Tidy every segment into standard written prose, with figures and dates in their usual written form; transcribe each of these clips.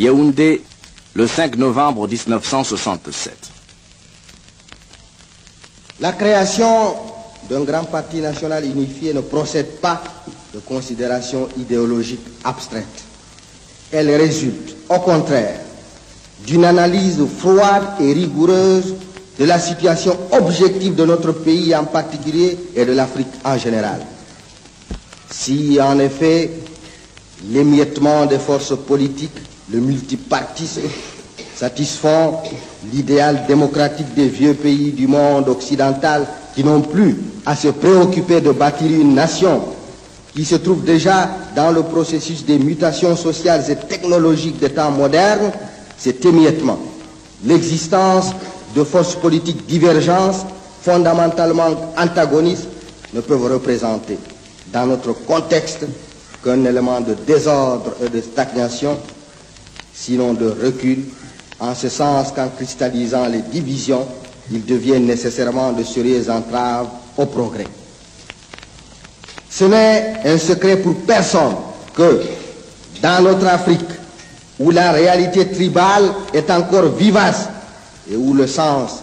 Yaoundé, le 5 novembre 1967. La création d'un grand parti national unifié ne procède pas de considérations idéologiques abstraites. Elle résulte, au contraire, d'une analyse froide et rigoureuse de la situation objective de notre pays en particulier et de l'Afrique en général. Si, en effet, l'émiettement des forces politiques, le multipartisme, satisfont l'idéal démocratique des vieux pays du monde occidental qui n'ont plus à se préoccuper de bâtir une nation qui se trouve déjà dans le processus des mutations sociales et technologiques des temps modernes, cet émiettement, l'existence de forces politiques divergentes, fondamentalement antagonistes, ne peuvent représenter dans notre contexte qu'un élément de désordre et de stagnation, sinon de recul, en ce sens qu'en cristallisant les divisions, ils deviennent nécessairement de sérieuses entraves au progrès. Ce n'est un secret pour personne que, dans notre Afrique, où la réalité tribale est encore vivace et où le sens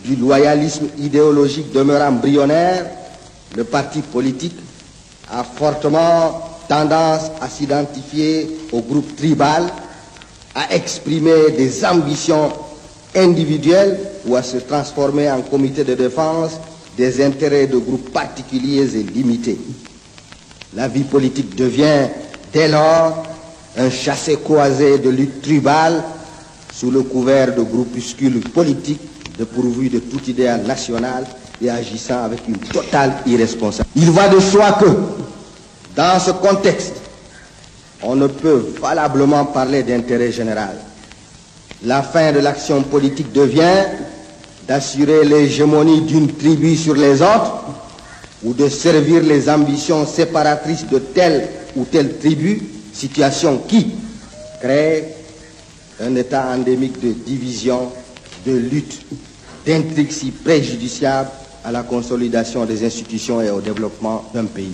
du loyalisme idéologique demeure embryonnaire, le parti politique a fortement tendance à s'identifier au groupe tribal, à exprimer des ambitions individuelles ou à se transformer en comité de défense des intérêts de groupes particuliers et limités. La vie politique devient dès lors un chassé-croisé de lutte tribale sous le couvert de groupuscules politiques dépourvus de tout idéal national et agissant avec une totale irresponsabilité. Il va de soi que, dans ce contexte, on ne peut valablement parler d'intérêt général. La fin de l'action politique devient d'assurer l'hégémonie d'une tribu sur les autres ou de servir les ambitions séparatrices de telle ou telle tribu, situation qui crée un état endémique de division, de lutte, d'intrigues si préjudiciables à la consolidation des institutions et au développement d'un pays.